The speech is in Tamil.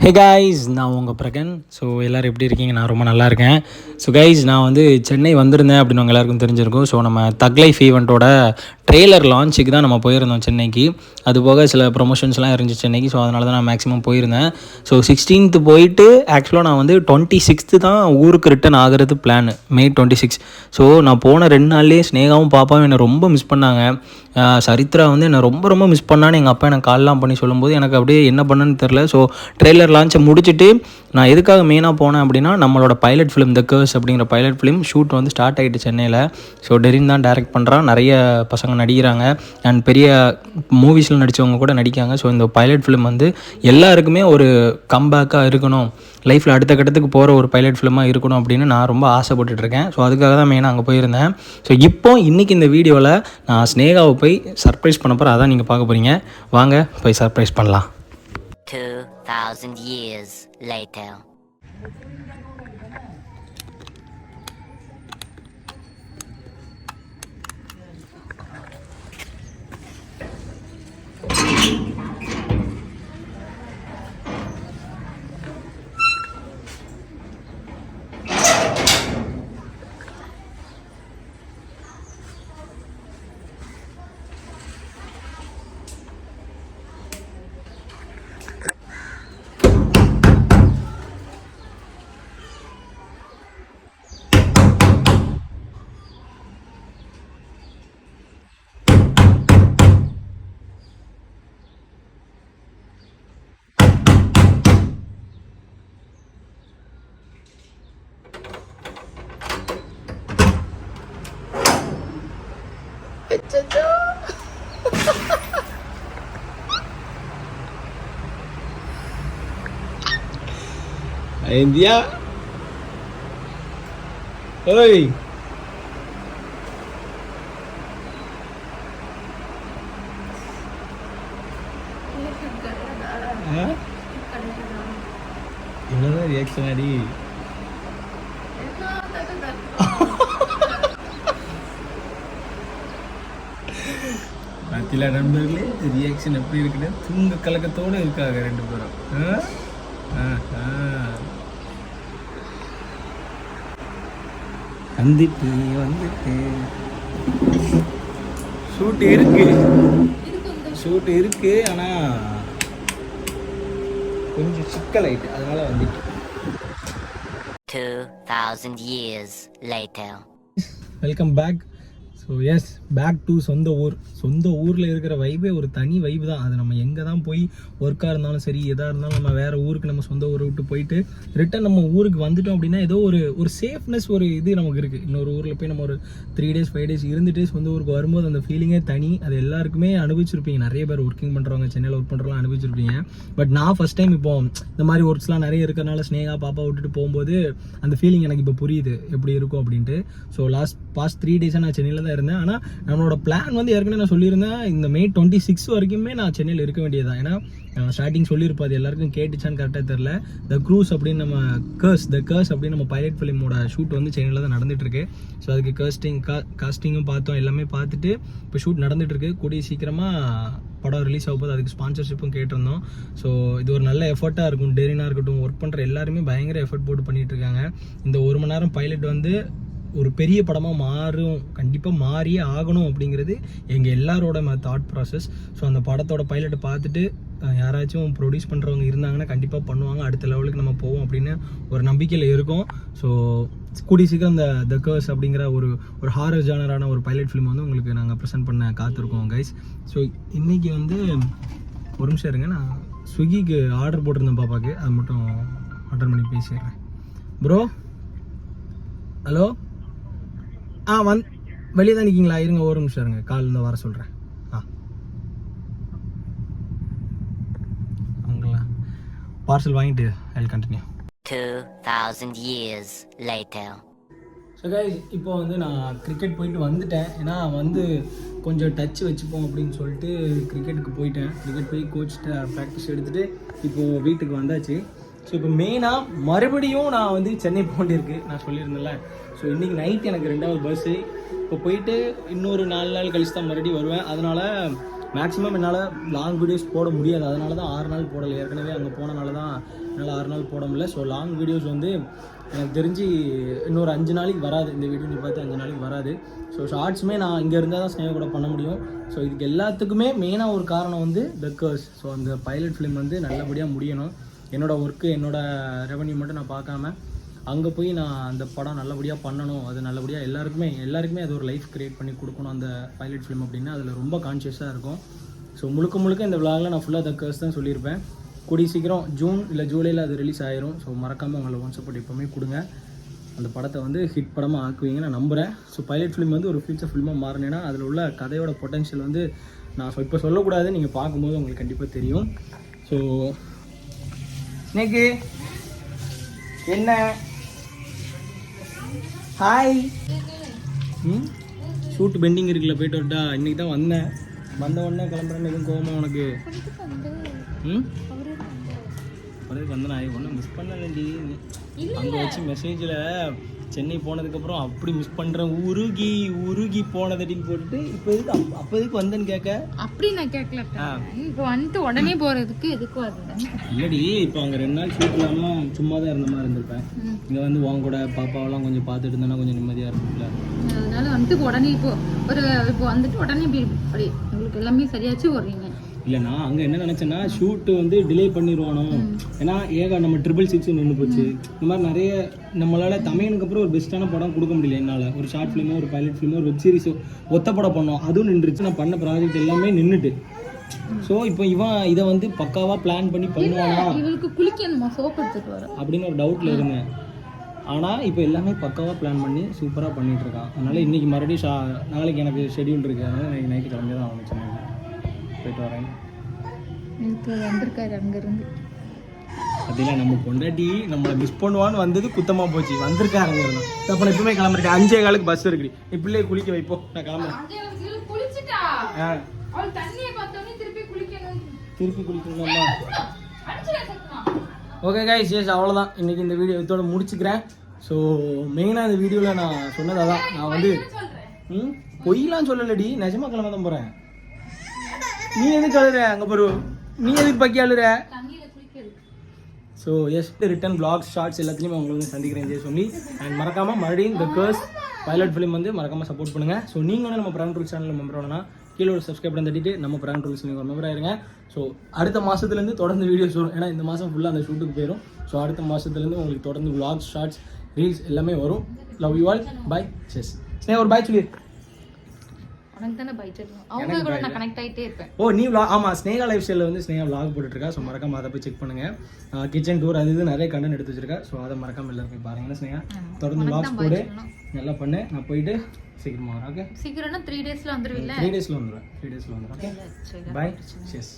ஹே கைஸ், நான் உங்கள் பிரகன். ஸோ எல்லோரும் எப்படி இருக்கீங்க? நான் ரொம்ப நல்லா இருக்கேன். ஸோ கைஸ், நான் வந்து சென்னை வந்திருந்தேன் அப்படின்னு உங்கள் எல்லாருக்கும் தெரிஞ்சிருக்கும். ஸோ நம்ம தக் லைஃப் ஈவெண்ட்டோட ட்ரெய்லர் லான்ச்சுக்கு தான் நம்ம போயிருந்தோம் சென்னைக்கு. அது போக சில ப்ரொமோஷன்ஸ்லாம் இருந்துச்சு சென்னைக்கு. ஸோ அதனால தான் நான் மேக்ஸிமம் போயிருந்தேன். ஸோ 16th போயிட்டு ஆக்சுவலாக நான் வந்து 26th தான் ஊருக்கு ரிட்டன் ஆகிறது பிளான், May 26. ஸோ நான் போன 2 நாள்லேயே ஸ்னேகாவும் பாப்பாவும் என்னை ரொம்ப மிஸ் பண்ணாங்க. சரித்ரா வந்து என்னை ரொம்ப ரொம்ப மிஸ் பண்ணான்னு எங்கள் அப்பா எனக்கு கால்லாம் பண்ணி சொல்லும்போது எனக்கு அப்படியே என்ன பண்ணேன்னு தெரில. ஸோ ட்ரெய்லர் லான்ச்சை முடிச்சுட்டு நான் எதுக்காக மெயினாக போனேன் அப்படின்னா, நம்மளோட பைலட் ஃபிலிம் த கர்ஸ் அப்படிங்கிற பைலட் ஃபிலிம் ஷூட் வந்து ஸ்டார்ட் ஆகிட்டு சென்னையில். ஸோ டெரின் தான் டைரக்ட் பண்ணுறான். நிறைய பசங்க நடிக்கிறாங்க அண்ட் பெரிய மூவிஸில் நடித்தவங்க கூட நடிக்காங்க. ஸோ இந்த பைலட் ஃபிலிம் வந்து எல்லாருக்குமே ஒரு கம்பேக்காக இருக்கணும், லைஃப்பில் அடுத்த கட்டத்துக்கு போகிற ஒரு பைலட் ஃபிலிமாக இருக்கணும் அப்படின்னு நான் ரொம்ப ஆசைப்பட்டுட்ருக்கேன். ஸோ அதுக்காக தான் மெயினாக அங்கே போயிருந்தேன். ஸோ இன்றைக்கி இந்த வீடியோவில் நான் ஸ்னேகாவை போய் சர்ப்ரைஸ் பண்ண போகிறேன். அதான் நீங்கள் பார்க்க போகிறீங்க. வாங்க போய் சர்ப்ரைஸ் பண்ணலாம். 2000 years later. India. Oi. இவ்வளோதான் ரியாக்ஷன் அடி. பத்தில நண்பர்களே, ரியாக்ஷன் எப்படி இருக்குன்னு தூங்க கலக்கத்தோடு இருக்காங்க 2 பேரும். வந்துட்டு ஷூட் இருக்கு ஆனால் கொஞ்சம் சிக்கலாயிட்டு, அதனால வந்துட்டு. 2000 years later. Welcome back. So yes, back to சொந்த ஊரில் இருக்கிற வைபே ஒரு தனி வைப்பு தான். அது நம்ம எங்கே தான் போய் ஒர்க்காக இருந்தாலும் சரி, எதாக இருந்தாலும் நம்ம வேறு ஊருக்கு நம்ம சொந்த ஊரை விட்டு போயிட்டு ரிட்டன் நம்ம ஊருக்கு வந்துட்டோம் அப்படின்னா ஏதோ ஒரு சேஃப்னஸ், ஒரு இது நமக்கு இருக்குது. இன்னொரு ஊரில் போய் நம்ம ஒரு 3 days 5 days இருந்துட்டு சொந்த ஊருக்கு வரும்போது அந்த ஃபீலிங்கே தனி. அது எல்லாருக்குமே அனுபவிச்சிருப்பீங்க. நிறைய பேர் ஒர்க்கிங் பண்ணுறவங்க, சென்னையில் ஒர்க் பண்ணுறவங்களாம் அனுபவிச்சிருப்பீங்க. பட் நான் ஃபஸ்ட் டைம் இப்போ இந்த மாதிரி ஒர்க்ஸ்லாம் நிறைய இருக்கிறனால ஸ்னேகா பாப்பா விட்டுட்டு போகும்போது அந்த ஃபீலிங் எனக்கு இப்போ புரியுது எப்படி இருக்கும் அப்படின்ட்டு. ஸோ பாஸ்ட் 3 days நான் சென்னையில் தான் இருந்தேன். ஆனால் நம்மளோட பிளான் வந்து ஏற்கனவே நான் சொல்லியிருந்தேன், இந்த May 26 வரைக்குமே நான் சென்னையில் இருக்க வேண்டியதான். ஏன்னா ஸ்டார்டிங் சொல்லியிருப்பாது, எல்லாருக்கும் கேட்டுச்சான்னு கரெக்டாக தெரில. த க்ரூஸ் அப்படின்னு நம்ம த கர்ஸ் அப்படின்னு நம்ம பைலட் ஃபிலிமோட ஷூட் வந்து சென்னையில் தான் நடந்துகிட்ருக்கு. ஸோ அதுக்கு காஸ்டிங்கும் பார்த்தோம், எல்லாமே பார்த்துட்டு இப்போ ஷூட் நடந்துகிட்ருக்கு. கூடிய சீக்கிரமாக படம் ரிலீஸ் ஆக போது. அதுக்கு ஸ்பான்சர்ஷிப்பும் கேட்டிருந்தோம். ஸோ இது ஒரு நல்ல எஃபர்ட்டாக இருக்கும். டெரினாக இருக்கட்டும், ஒர்க் பண்ணுற எல்லாருமே பயங்கர எஃபர்ட் போட்டு பண்ணிகிட்டு இருக்காங்க. இந்த 1 மணி நேரம் பைலட் வந்து ஒரு பெரிய படமாக மாறும், கண்டிப்பாக மாறியே ஆகணும் அப்படிங்கிறது எங்கள் எல்லாரோட தாட் ப்ராசஸ். ஸோ அந்த படத்தோட பைலட்டை பார்த்துட்டு யாராச்சும் ப்ரொடியூஸ் பண்ணுறவங்க இருந்தாங்கன்னா கண்டிப்பாக பண்ணுவாங்க, அடுத்த லெவலுக்கு நம்ம போவோம் அப்படின்னு ஒரு நம்பிக்கையில் இருக்கும். ஸோ கூடிய சீக்கிரம் த கர்ஸ் அப்படிங்கிற ஒரு ஹாரர் ஜானரான ஒரு பைலட் ஃபிலிம் வந்து உங்களுக்கு நாங்கள் ப்ரெசென்ட் பண்ண காத்திருக்கோம் கைஸ். ஸோ இன்றைக்கி வந்து ஒரு நிமிஷம் இருங்க, நான் ஸ்விக்கிக்கு ஆர்டர் போட்டிருந்தேன் பாப்பாவுக்கு, அது மட்டும் ஆர்டர் பண்ணி பேசிடுறேன். Bro, hello. வெளியே தான் நிற்கிங்களா? இருங்க ஒரு நிமிஷம் இருங்க, காலில் வர சொல்கிறேன். அவங்களா பார்சல் வாங்கிட்டு I will continue. 2000 years later. So guys, இப்போ வந்து நான் கிரிக்கெட் போயிட்டு வந்துட்டேன். ஏன்னா வந்து கொஞ்சம் டச் வச்சுப்போம் அப்படின்னு சொல்லிட்டு கிரிக்கெட்டுக்கு போயிட்டேன். கிரிக்கெட் போய் கோச்சிட்ட ப்ராக்டிஸ் எடுத்துகிட்டு இப்போது வீட்டுக்கு வந்தாச்சு. ஸோ இப்போ மெயினாக மறுபடியும் நான் வந்து சென்னை போக வேண்டியிருக்கு, நான் சொல்லியிருந்தேன்ல. ஸோ இன்றைக்கி நைட் எனக்கு 2வது பஸ்ஸு. இப்போ போயிட்டு இன்னொரு 4 நாள் கழிச்சு தான் மறுபடியும் வருவேன். அதனால் மேக்ஸிமம் என்னால் லாங் வீடியோஸ் போட முடியாது, அதனால தான் 6 நாள் போடலை. ஏற்கனவே அங்கே போனனால தான் என்னால் 6 நாள் போட முடியல. ஸோ லாங் வீடியோஸ் வந்து எனக்கு தெரிஞ்சு இன்னொரு 5 நாளைக்கு வராது. இந்த வீடியோ நீ பார்த்து 5 நாளைக்கு வராது. ஸோ ஷார்ட்ஸுமே நான் இங்கே இருந்தால் தான் ஸ்னேகா கூட பண்ண முடியும். ஸோ இதுக்கு எல்லாத்துக்குமே மெயினாக ஒரு காரணம் வந்து த கர்ஸ். ஸோ அந்த பைலட் ஃபிலிம் வந்து நல்லபடியாக முடியணும். என்னோடய ஒர்க்கு என்னோடய ரெவன்யூ மட்டும் நான் பார்க்காம அங்கே போய் நான் அந்த படம் நல்லபடியாக பண்ணணும். அது நல்லபடியாக எல்லாருக்குமே அது ஒரு லைஃப் க்ரியேட் பண்ணி கொடுக்கணும் அந்த பைலட் ஃபிலிம் அப்படின்னா அதில் ரொம்ப கான்ஷியஸாக இருக்கும். ஸோ முழுக்க இந்த விளாகில் நான் ஃபுல்லாக த கர்ஸ் தான் சொல்லியிருப்பேன். கூடிய சீக்கிரம் ஜூன் இல்லை ஜூலையில் அது ரிலீஸ் ஆயிரும். ஸோ மறக்காமல் உங்களை ஒன் சப்போர்ட் எப்போவுமே கொடுங்க. அந்த படத்தை வந்து ஹிட் படமாக ஆக்குவீங்க நான் நம்புகிறேன். ஸோ பைலட் ஃபிலிம் வந்து ஒரு ஃபியூச்சர் ஃபிலிமாக மாறினேன்னா அதில் உள்ள கதையோட பொட்டன்ஷியல் வந்து நான் இப்போ சொல்லக்கூடாது, நீங்கள் பார்க்கும்போது உங்களுக்கு கண்டிப்பாக தெரியும். ஸோ ஸ்னேக்கு என்ன ஹாய் ஷூட் பெண்டிங் இருக்குல்ல, போயிட்டு வரட்டா? இன்றைக்கி தான் வந்த உடனே கிளம்புறேன்னு எதுவும் கோவமா உனக்கு? அவருக்கு வந்தேன் ஒன்றும் மிஸ் பண்ணலண்டி. அங்கே வச்சு மெசேஜில் சென்னை போனதுக்கப்புறம் அப்படி மிஸ் பண்ணுறேன் உருகி போனதடின்னு போட்டுட்டு இப்போ எதுக்கு அப்போ எதுக்கு வந்தேன்னு கேட்க? அப்படி நான் கேட்கல. இப்போ வந்துட்டு உடனே போகிறதுக்கு எதுக்கு வருது? இல்லடி, இப்போ அங்கே 2 நாள் ஷூட் இல்லாமல் சும்மா தான் இருந்த மாதிரி இருந்திருப்பேன். இங்கே வந்து உன் கூட பாப்பாவெல்லாம் கொஞ்சம் பார்த்துட்டு இருந்தேன்னா கொஞ்சம் நிம்மதியாக இருக்கும்ல. அதனால வந்துட்டு உடனே இப்போ வந்துட்டு உடனே அப்படி உங்களுக்கு எல்லாமே சரியாச்சு வர்றீங்க. இல்லைண்ணா அங்கே என்ன நினச்சேன்னா ஷூட்டு வந்து டிலே பண்ணிடுவானோ, ஏன்னா நம்ம 666 நின்று போச்சு. இந்த மாதிரி நிறைய நம்மளால் தமிழுக்கு அப்புறம் ஒரு பெஸ்ட்டான படம் கொடுக்க முடியல என்னால். ஒரு ஷார்ட் ஃபிலிமோ ஒரு பைலட் ஃபிலிமோ ஒரு வெப் சீரிஸோ ஒத்த படம் பண்ணோம், அதுவும் நின்றுச்சு. நான் பண்ண ப்ராஜெக்ட் எல்லாமே நின்றுட்டு. ஸோ இப்போ இவன் இதை வந்து பக்காவாக பிளான் பண்ணி பண்ணுவானா இவளுக்கு குளிக்கணுமா சோப்பு எடுத்துட்டு வர அப்படின்னு ஒரு டவுட்டில் இருந்தேன். ஆனால் இப்போ எல்லாமே பக்காவாக பிளான் பண்ணி சூப்பராக பண்ணிகிட்டு இருக்கான். அதனால் இன்றைக்கி மறுபடியும் நாளைக்கு எனக்கு ஷெட்யூல் இருக்குது. அதனால் எனக்கு நைட்டு கிளம்பி தான் ஆரம்பிச்சேன். போயிட்டு வரேன். வந்திருக்காரு அங்கேருந்து. அதெல்லாம் நம்ம பொண்டாட்டி நம்மளை மிஸ் பண்ணுவான்னு வந்தது குத்தமாக போச்சு. வந்திருக்காரு அங்கேருந்து. அப்போ நான் எப்பவுமே கிளம்புறேன். 5:15 பஸ் இருக்குடி. நீ பிள்ளைய குளிக்க வைப்போ, நான் கிளம்புறேன். திருப்பி குளிக்கணுமா? ஓகே கைஸ், எஸ் அவ்வளோதான். இன்றைக்கி இந்த வீடியோ இதோட முடிச்சுக்கிறேன். ஸோ மெயினாக இந்த வீடியோவில் நான் சொன்னது அதான். நான் வந்து பொய்லாம் சொல்லலடி, நிஜமாக கிளம்ப தான் போகிறேன். நீ எதுக்கு அழுற? அங்கே போரு, நீ எதுக்கு பக்கி அழுற? So as return vlogs shorts எல்லாத்துலேயுமே உங்களை வந்து சந்திக்கிறேன் சொல்லி. அண்ட் மறக்காமல் மறுபடியும் த கர்ஸ் பைலட் ஃபிலிம் வந்து மறக்காமல் சப்போர்ட் பண்ணுங்கள். ஸோ நீங்கள் வந்து நம்ம பிராண்ட் ரூல்ஸ் சேனலில் மெம்பர் ஆனா கீழே ஒரு சப்ஸ்கிரைப் பண்ணி தட்டிட்டு நம்ம பிராண்ட் ரூல்ஸ் நீங்கள் ஒரு மெம்பர் ஆயிருங்க. ஸோ அடுத்த மாதத்துலேருந்து தொடர்ந்து வீடியோஸ் வரும். ஏன்னா இந்த மாதம் ஃபுல்லாக அந்த ஷூட்டுக்கு போயிடும். ஸோ அடுத்த மாதத்துலேருந்து உங்களுக்கு தொடர்ந்து vlogs ஷார்ட்ஸ் ரீல்ஸ் எல்லாமே வரும். Love you all. பை. செஸ் ஸ்னேகா ஒரு பாய் சொல்லி. உனக்கு தானே பை சொல்லணும். அவங்க கூட நான் கனெக்ட் ஆகிட்டே இருப்பேன். ஓ நீ vlog, ஆமாம் ஸ்னேகா லைஃப் ஸ்டைலில் வந்து ஸ்னேகா vlog போட்டுட்ருக்கா. ஸோ மறக்காம அதை போய் செக் பண்ணுங்கள். கிச்சன் டூர் அது இது நிறைய கண்டென்ட் எடுத்து வச்சிருக்கா. ஸோ அதை மறக்காம எல்லாரும் போய் பாருங்கள். ஸ்னேகா தொடர்ந்து vlogs போடு, நல்லா பண்ணு. நான் போயிட்டு சீக்கிரமாக வரேன். ஓகே, சீக்கிரம்னா 3 daysல வந்துடுவீங்களா? 3 daysல வந்துடுவேன். 3 daysல வந்துடுவேன். Okay, bye. செஸ்.